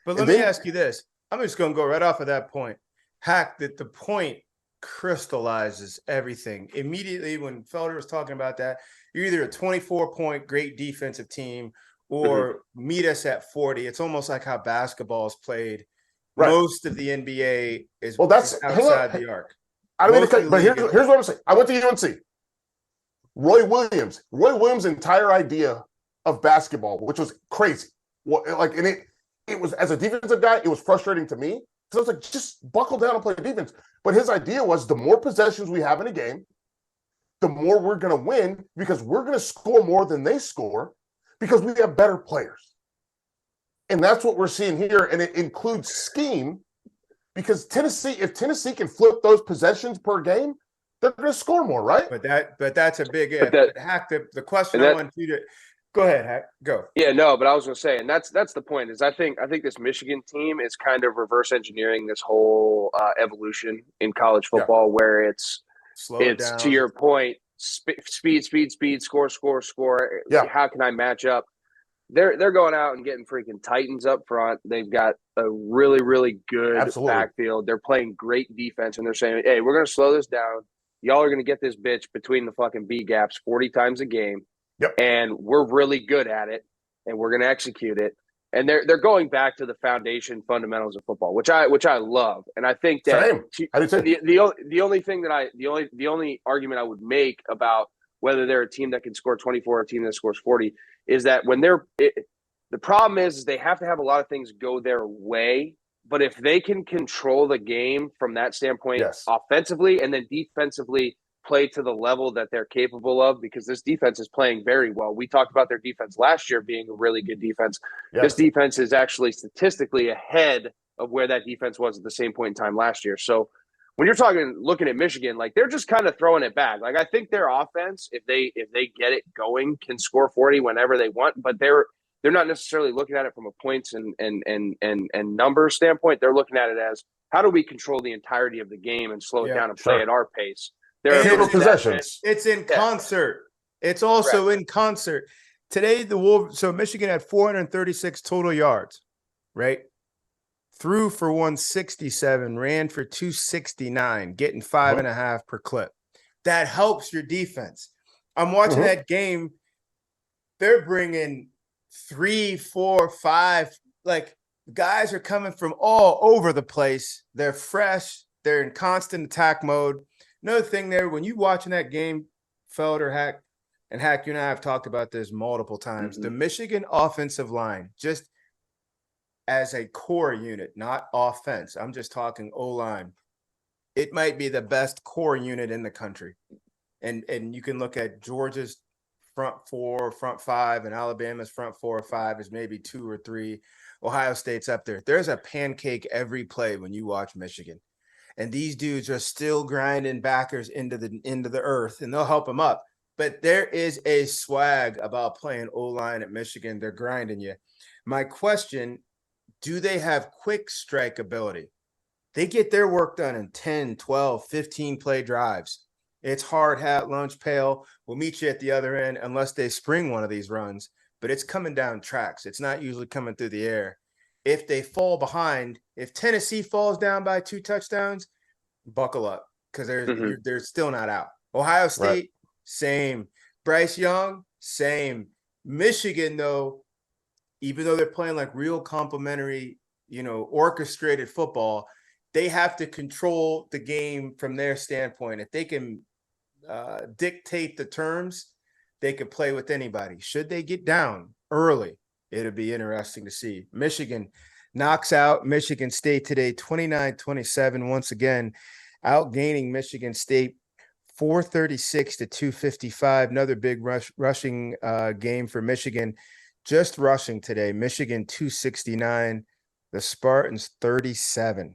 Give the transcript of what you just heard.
But And let me then, ask you this. I'm just going to go right off of that point. Hack, that the point crystallizes everything. Immediately when Felder was talking about that, you're either a 24-point great defensive team or meet us at 40. It's almost like how basketball is played. right. Most of the NBA is Well, hang outside on. the arc. I don't mean to Most of cut, the but league here's what I'm saying. I went to UNC. Roy Williams' entire idea of basketball, which was crazy. Well, like, and it was, as a defensive guy, it was frustrating to me because I was like, just buckle down and play defense. But his idea was the more possessions we have in a game, the more we're going to win because we're going to score more than they score because we have better players. And that's what we're seeing here. And it includes scheme because if Tennessee can flip those possessions per game, they're going to score more, right? But that's a big if. But Hack, the question I want you to go ahead, Hack, go. Yeah, no, but I was going to say, and that's the point. Is I think this Michigan team is kind of reverse engineering this whole evolution in college football, where it's Slow it to down. your point, speed, score. Yeah. How can I match up? They're going out and getting freaking Titans up front. They've got a really, really good backfield. They're playing great defense, and they're saying, hey, we're going to slow this down. Y'all are going to get this bitch between the fucking B gaps 40 times a game. Yep. And we're really good at it, and we're going to execute it. And they're going back to the foundation fundamentals of football, which I love. And I think that the only argument I would make about whether they're a team that can score 24 or a team that scores 40 is that when the problem is they have to have a lot of things go their way. But if they can control the game from that standpoint offensively and then defensively play to the level that they're capable of, because this defense is playing very well. We talked about their defense last year being a really good defense. Yes. This defense is actually statistically ahead of where that defense was at the same point in time last year. So when you're looking at Michigan, like, they're just kind of throwing it back. Like, I think their offense, if they get it going, can score 40 whenever they want, but they're not necessarily looking at it from a points and numbers standpoint. They're looking at it as, how do we control the entirety of the game and slow it down and play at our pace? Fewer possessions. It's in concert. It's also in concert. Today, so Michigan had 436 total yards, right? Threw for 167, ran for 269, getting 5.5 per clip. That helps your defense. I'm watching that game. They're bringing 3, 4, 5. Like, guys are coming from all over the place. They're fresh. They're in constant attack mode. Another thing there, when you watching that game, Felder, Hack, you and I have talked about this multiple times. The Michigan offensive line, just as a core unit, not offense, I'm just talking O-line, it might be the best core unit in the country. And you can look at Georgia's front 4, front 5, and Alabama's front 4 or 5 is maybe 2 or 3. Ohio State's up there. There's a pancake every play when you watch Michigan. And these dudes are still grinding backers into the earth, and they'll help them up. But there is a swag about playing O-line at Michigan. They're grinding you. My question, do they have quick strike ability? They get their work done in 10, 12, 15 play drives. It's hard hat, lunch pail. We'll meet you at the other end unless they spring one of these runs. But it's coming down tracks. It's not usually coming through the air. If they fall behind, if Tennessee falls down by 2 touchdowns, buckle up, because they're still not out. Ohio State, same. Bryce Young, same. Michigan, though, even though they're playing like real complimentary, orchestrated football, they have to control the game from their standpoint. If they can dictate the terms, they could play with anybody. Should they get down early, it'll be interesting to see. Michigan knocks out Michigan State today, 29-27. Once again, outgaining Michigan State 436 to 255. Another big rushing game for Michigan. Just rushing today. Michigan 269. The Spartans 37.